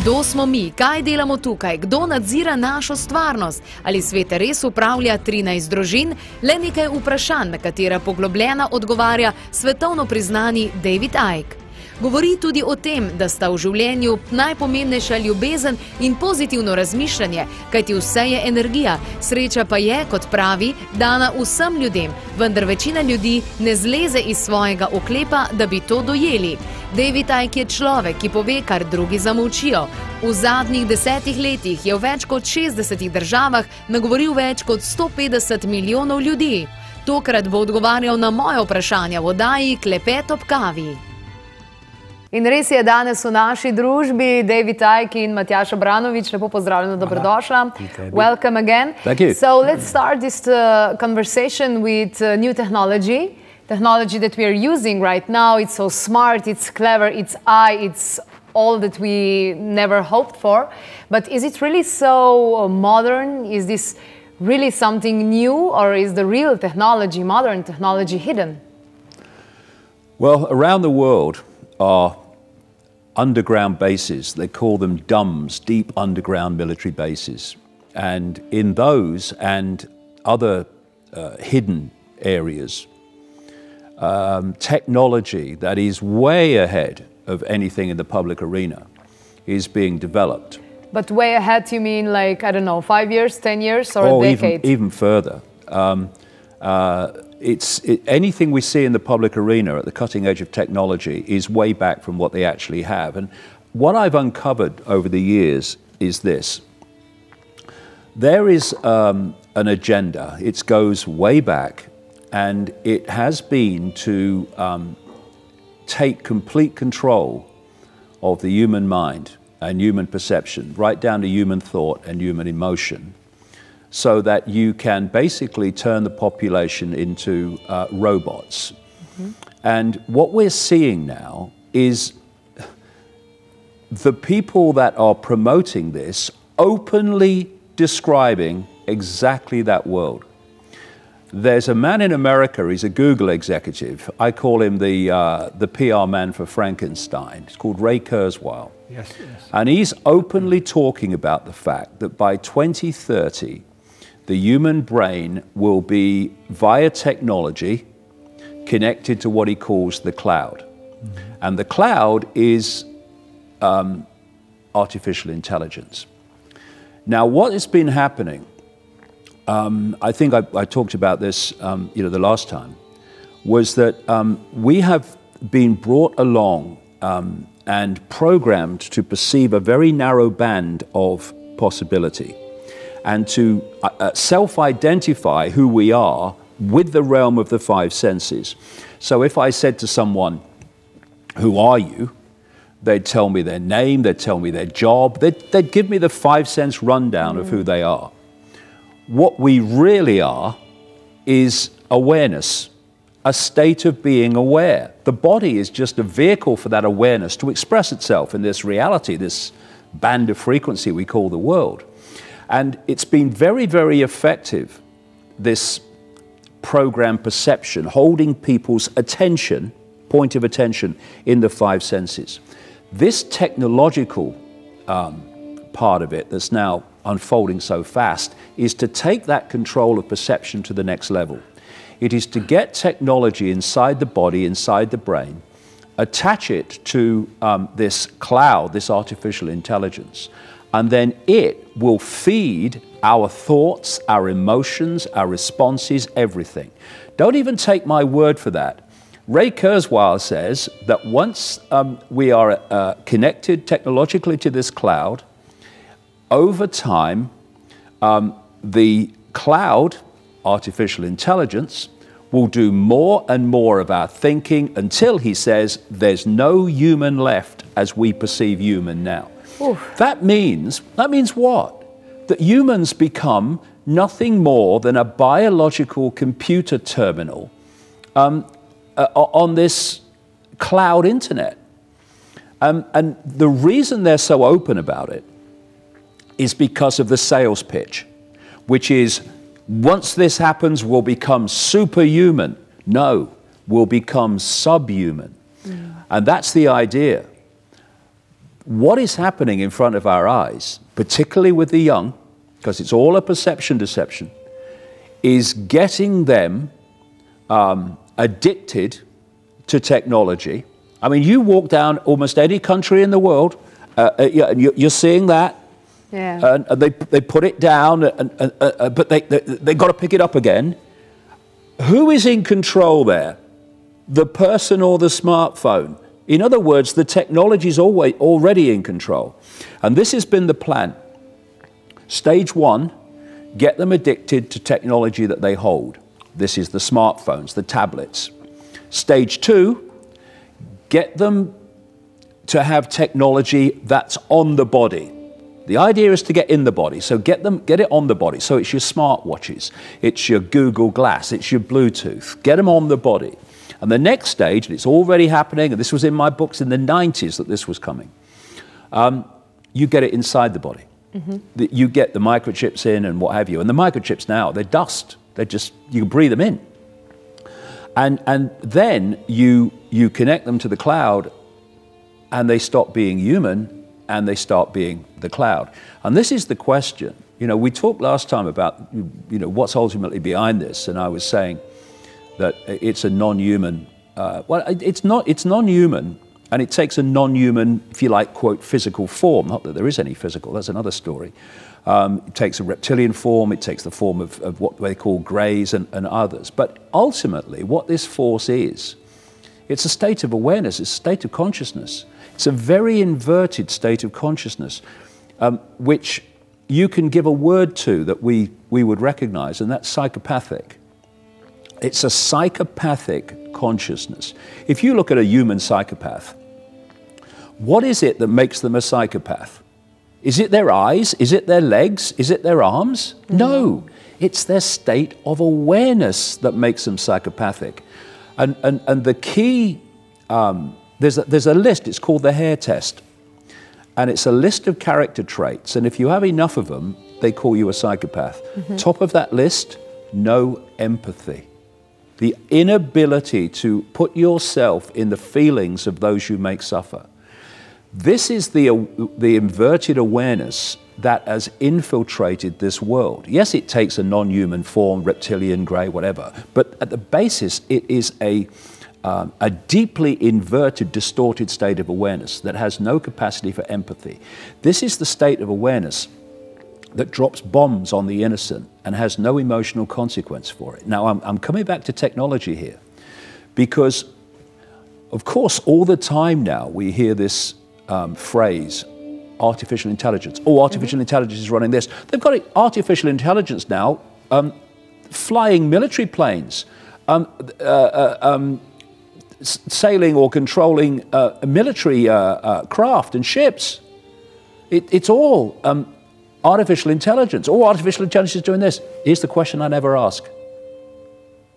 Kdo smo mi, kaj delamo tukaj, kdo nadzira našo stvarnost, ali svet res upravlja 13 družin, le nekaj vprašanj, na katera poglobljena odgovarja svetovno priznani David Icke. Govori tudi o tem, da sta v življenju najpomembnejša ljubezen in pozitivno razmišljanje, kajti vse je energija, sreča pa je, kot pravi, dana vsem ljudem, vendar večina ljudi ne zleze iz svojega oklepa, da bi to dojeli. David Icke je človek, ki pove, kar drugi zamolčijo. V zadnjih 10 letih je v več kot 60 državah nagovoril več kot 150 milijonov ljudi. Tokrat bo odgovarjal na moje vprašanja v oddaji Klepet ob kavi. In res je, danes v naši družbi David Icke in Matjaž Abranović. Lepo pozdravljeno, dobrodošla. Welcome again. Thank you. So let's start this conversation with new technology. Technology that we are using right now. It's so smart, it's clever, it's it's all that we never hoped for. But is it really so modern? Is this really something new, or is the real technology, modern technology, hidden? Well, around the world are underground bases. They call them DUMBs, deep underground military bases. And in those and other hidden areas, technology that is way ahead of anything in the public arena is being developed. But way ahead, you mean like, I don't know, 5 years, 10 years, or a decade? Even further. Anything we see in the public arena at the cutting edge of technology is way back from what they actually have. And what I've uncovered over the years is this. There is an agenda. It goes way back, and it has been to take complete control of the human mind and human perception, right down to human thought and human emotion, so that you can basically turn the population into robots. And what we're seeing now is the people that are promoting this openly describing exactly that world. There's a man in America, he's a Google executive. I call him the PR man for Frankenstein. It's called Ray Kurzweil. Yes, yes. And he's openly talking about the fact that by 2030, the human brain will be, via technology, connected to what he calls the cloud. And the cloud is artificial intelligence. Now, what has been happening, I think I talked about this the last time, was that we have been brought along and programmed to perceive a very narrow band of possibility, and to self-identify who we are with the realm of the five senses. So if I said to someone, "Who are you?" they'd tell me their name, they'd tell me their job, they'd give me the 5-sense rundown of who they are. What we really are is awareness, a state of being aware. The body is just a vehicle for that awareness to express itself in this reality, this band of frequency we call the world. And it's been very, very effective, this program perception, holding people's attention, point of attention, in the five senses. This technological part of it that's now unfolding so fast is to take that control of perception to the next level. It is to get technology inside the body, inside the brain, attach it to this cloud, this artificial intelligence, and then it will feed our thoughts, our emotions, our responses, everything. Don't even take my word for that. Ray Kurzweil says that once we are connected technologically to this cloud, over time, the cloud, artificial intelligence, will do more and more of our thinking until, he says, there's no human left as we perceive human now. Oof. That means what? That humans become nothing more than a biological computer terminal on this cloud internet. And the reason they're so open about it is because of the sales pitch, which is, once this happens, we'll become superhuman. No, we'll become subhuman. And that's the idea. what is happening in front of our eyes, particularly with the young, because it's all a perception deception, is getting them addicted to technology. I mean, you walk down almost any country in the world, you're seeing that. Yeah. And they put it down, but they got to pick it up again. Who is in control there? The person or the smartphone? In other words, the technology is already in control. And this has been the plan. Stage one, get them addicted to technology that they hold. This is the smartphones, the tablets. Stage two, get them to have technology that's on the body. The idea is to get in the body, so get it on the body. So it's your smartwatches, it's your Google Glass, it's your Bluetooth. Get them on the body. And the next stage, and it's already happening, and this was in my books in the 90s that this was coming, you get it inside the body. Mm-hmm. You get the microchips in and what have you. And the microchips now, they're dust. They're just, you can breathe them in. And then you connect them to the cloud, and they stop being human, and they start being the cloud. And this is the question. You know, we talked last time about, you know, what's ultimately behind this, and I was saying that it's a non-human, well, it's non-human, and it takes a non-human, if you like, quote, physical form. Not that there is any physical, that's another story. It takes a reptilian form, it takes the form of what they call greys and others. But ultimately, what this force is, it's a state of awareness, it's a state of consciousness. It's a very inverted state of consciousness, which you can give a word to that we would recognize, and that's psychopathic. It's a psychopathic consciousness. If you look at a human psychopath, what is it that makes them a psychopath? Is it their eyes? Is it their legs? Is it their arms? Mm-hmm. No, it's their state of awareness that makes them psychopathic. And the key, there's a list, it's called the Hare test. And it's a list of character traits. And if you have enough of them, they call you a psychopath. Mm-hmm. Top of that list, no empathy. The inability to put yourself in the feelings of those you make suffer. This is the inverted awareness that has infiltrated this world. Yes, it takes a non-human form, reptilian, grey, whatever, but at the basis, it is a deeply inverted, distorted state of awareness that has no capacity for empathy. This is the state of awareness that drops bombs on the innocent and has no emotional consequence for it. Now, I'm coming back to technology here because, of course, all the time now we hear this phrase, artificial intelligence. Oh, artificial intelligence is running this. They've got artificial intelligence now flying military planes, sailing or controlling military craft and ships. It's all artificial intelligence. Oh, artificial intelligence is doing this. Here's the question I never ask.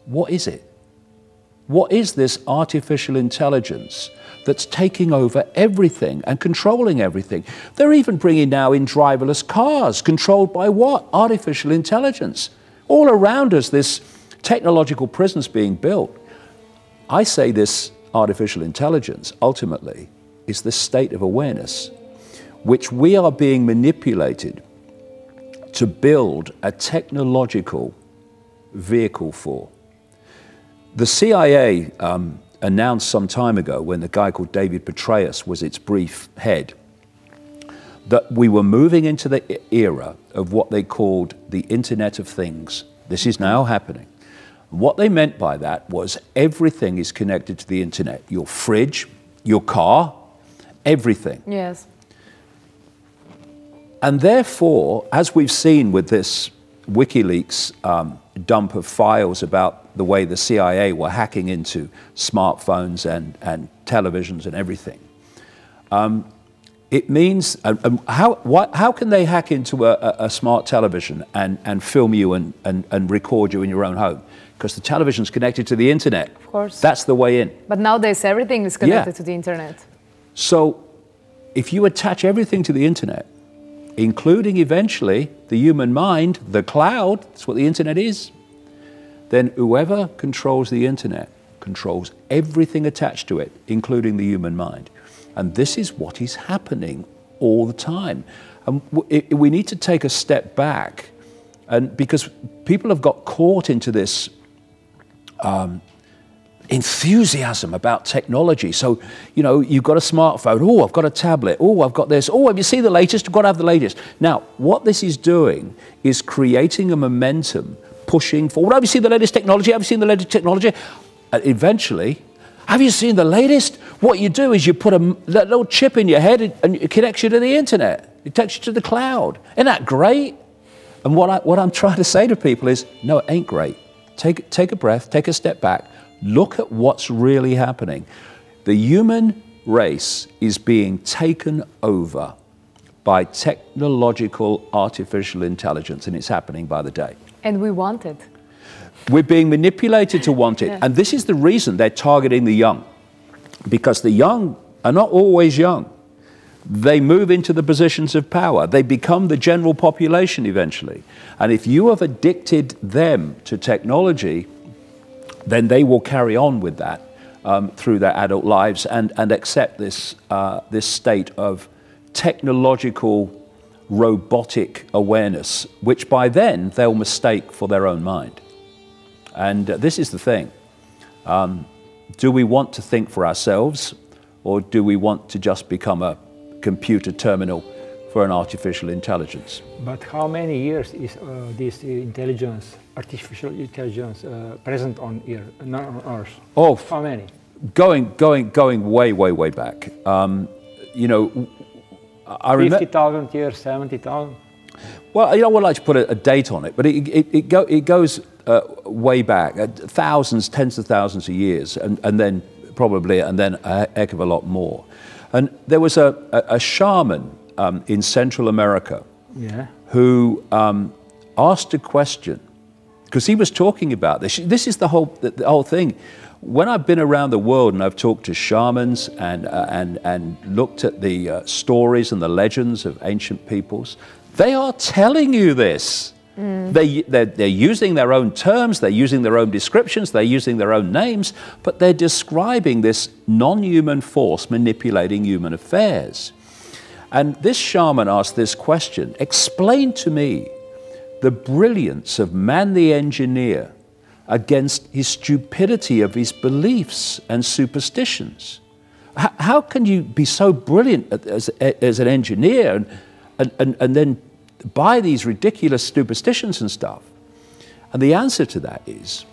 What is it? What is this artificial intelligence that's taking over everything and controlling everything? They're even bringing now in driverless cars, controlled by what? Artificial intelligence. All around us, this technological prison's being built. I say this artificial intelligence, ultimately, is this state of awareness, which we are being manipulated to build a technological vehicle for. The CIA announced some time ago, when the guy called David Petraeus was its brief head, that we were moving into the era of what they called the Internet of Things. This is now happening. What they meant by that was everything is connected to the internet. Your fridge, your car, everything. Yes. And therefore, as we've seen with this WikiLeaks dump of files about the way the CIA were hacking into smartphones and televisions and everything, it means, how can they hack into a smart television and film you and record you in your own home? Because the television's connected to the internet. Of course. That's the way in. But nowadays everything is connected to the internet. So if you attach everything to the internet, including eventually the human mind, the cloud, that's what the internet is, then whoever controls the internet controls everything attached to it, including the human mind. And this is what is happening all the time. And we need to take a step back, and because people have got caught into this enthusiasm about technology. So, you know, you've got a smartphone. Oh, I've got a tablet. Oh, I've got this. Oh, have you seen the latest? I've got to have the latest. Now, what this is doing is creating a momentum, pushing forward. Have you seen the latest technology? Have you seen the latest technology? And eventually, have you seen the latest? What you do is you put that little chip in your head and it connects you to the internet. It takes you to the cloud. Isn't that great? And what I'm trying to say to people is, no, it ain't great. Take a breath, take a step back, look at what's really happening. The human race is being taken over by technological artificial intelligence, and it's happening by the day. And we want it. We're being manipulated to want it. Yeah. And this is the reason they're targeting the young. Because the young are not always young. They move into the positions of power. They become the general population eventually. And if you have addicted them to technology, then they will carry on with that through their adult lives and accept this, this state of technological robotic awareness, which by then they'll mistake for their own mind. And this is the thing. Do we want to think for ourselves, or do we want to just become a computer terminal for an artificial intelligence? But how many years is this intelligence, artificial intelligence, present on Earth? Oh, how many? Going way back. You know, I remember 50,000 years, 70,000. Well, you know, I would like to put a date on it, but it goes way back, thousands, tens of thousands of years, and then probably, and then a heck of a lot more. And there was a shaman in Central America, yeah, who asked a question, because he was talking about this. This is the whole thing. When I've been around the world and I've talked to shamans and looked at the stories and the legends of ancient peoples, they are telling you this. They're using their own terms, they're using their own descriptions, they're using their own names, but they're describing this non-human force manipulating human affairs. And this shaman asked this question: explain to me the brilliance of man the engineer against his stupidity of his beliefs and superstitions. How can you be so brilliant as an engineer and then buy these ridiculous superstitions and stuff? And the answer to that is,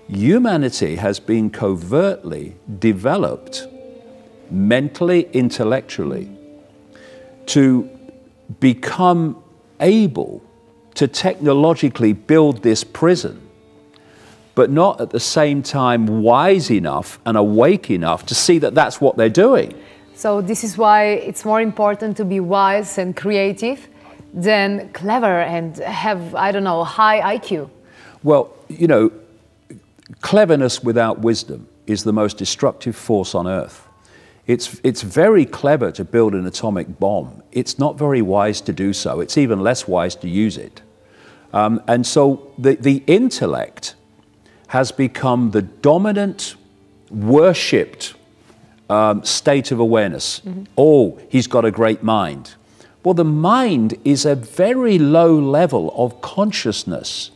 humanity has been covertly developed mentally, intellectually, to become able to technologically build this prison, but not at the same time wise enough and awake enough to see that that's what they're doing. So this is why it's more important to be wise and creative than clever and have, I don't know, high IQ. Well, you know, cleverness without wisdom is the most destructive force on earth. It's very clever to build an atomic bomb. It's not very wise to do so. It's even less wise to use it. And so the intellect has become the dominant, worshipped state of awareness. Mm-hmm. Oh, he's got a great mind. Well, the mind is a very low level of consciousness.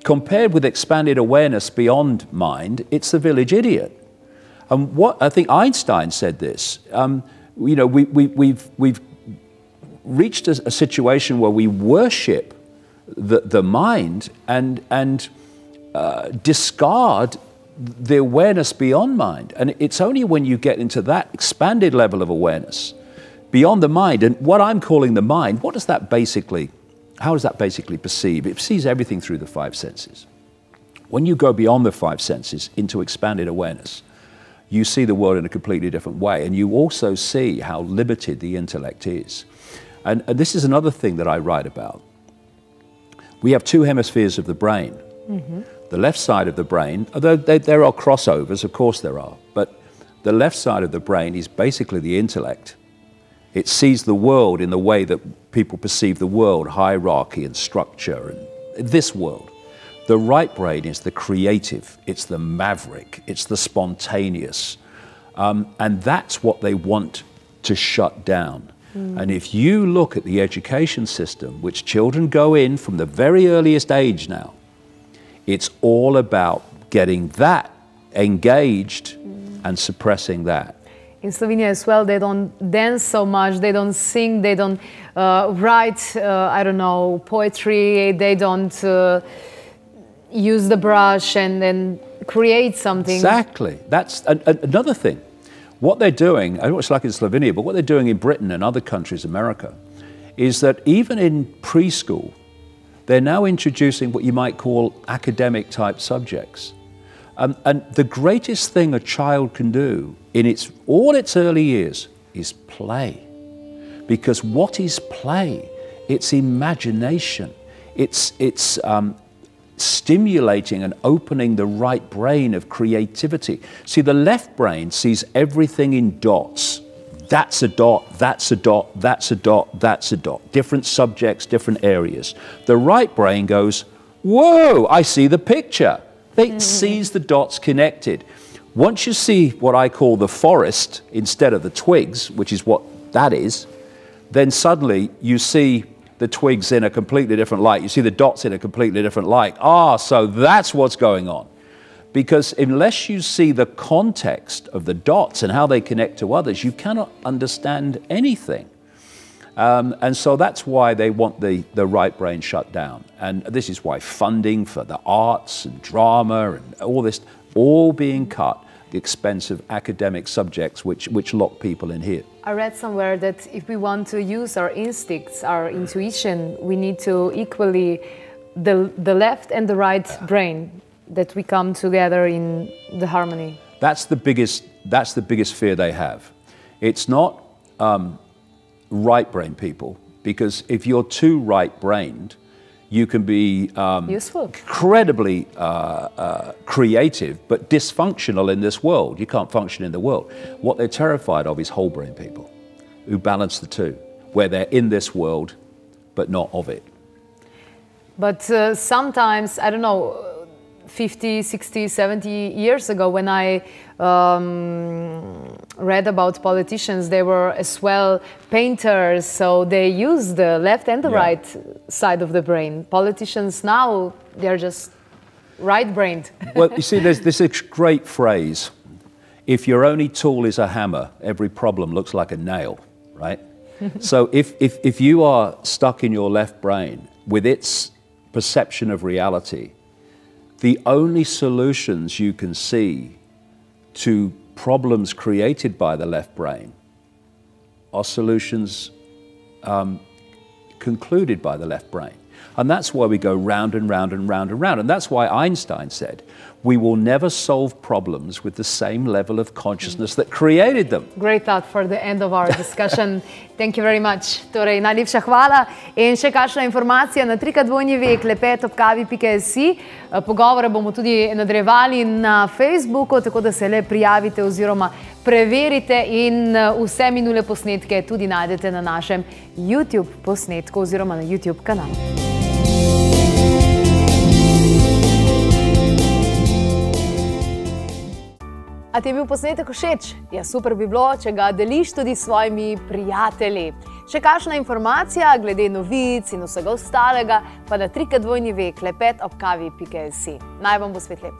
Compared with expanded awareness beyond mind, it's the village idiot. And what I think Einstein said this. You know, we've reached a situation where we worship the mind and discard the awareness beyond mind. And it's only when you get into that expanded level of awareness beyond the mind, and what I'm calling the mind, what does that basically, how does that basically perceive? It perceives everything through the five senses. When you go beyond the five senses into expanded awareness, you see the world in a completely different way, and you also see how limited the intellect is. And this is another thing that I write about. We have two hemispheres of the brain. Mm-hmm. The left side of the brain, although there are crossovers, of course there are, but the left side of the brain is basically the intellect. It sees the world in the way that people perceive the world, hierarchy and structure, and this world. The right brain is the creative, it's the maverick, it's the spontaneous. And that's what they want to shut down. And if you look at the education system, which children go in from the very earliest age now, it's all about getting that engaged and suppressing that. In Slovenia as well, they don't dance so much, they don't sing, they don't write, I don't know, poetry, they don't use the brush and then create something. Exactly. That's another thing. What they're doing, I don't know what it's like in Slovenia, but what they're doing in Britain and other countries, America, is that even in preschool, they're now introducing what you might call academic type subjects. And the greatest thing a child can do in all its early years is play. Because what is play? It's imagination. It's stimulating and opening the right brain of creativity. See, the left brain sees everything in dots. That's a dot, that's a dot, that's a dot, that's a dot. Different subjects, different areas. The right brain goes, whoa, I see the picture. It sees the dots connected. Once you see what I call the forest instead of the twigs, which is what that is, then suddenly you see the twigs in a completely different light. You see the dots in a completely different light. Ah, so that's what's going on. Because unless you see the context of the dots and how they connect to others, you cannot understand anything. And so that's why they want the right brain shut down. And this is why funding for the arts and drama and all this, all being cut at the expense of academic subjects which lock people in here. I read somewhere that if we want to use our instincts, our intuition, we need to equally the left and the right brain, that we come together in the harmony. That's the biggest fear they have. It's not right brain people, because if you're too right brained, you can be incredibly creative but dysfunctional in this world. You can't function in the world. What they're terrified of is whole brain people who balance the two, where they're in this world but not of it. But sometimes, I don't know, 50, 60, 70 years ago, when I read about politicians, they were as well painters, so they use the left and the right side of the brain. Politicians now, they're just right-brained. Well, you see, there's this great phrase, if your only tool is a hammer, every problem looks like a nail, right? So if you are stuck in your left brain with its perception of reality, the only solutions you can see to problems created by the left brain are solutions concluded by the left brain. And that's why we go round and round and round and round. And that's why Einstein said, we will never solve problems with the same level of consciousness that created them. Great thought for the end of our discussion. Thank you very much. Torej, najlepša hvala. In še kakšna informacija na www.klepetobkavi.si. Pogovore bomo tudi nadaljevali na Facebooku, tako da se le prijavite oziroma preverite in vse minule posnetke tudi najdete na našem YouTube posnetku oziroma na YouTube kanalu. A ti je bil posnetek všeč? Ja, super bi bilo, če ga deliš tudi s svojimi prijatelji. Še kakšna informacija glede novic in vsega ostalega, pa na www.klepetobkavi.si. Naj vam bo svet lep.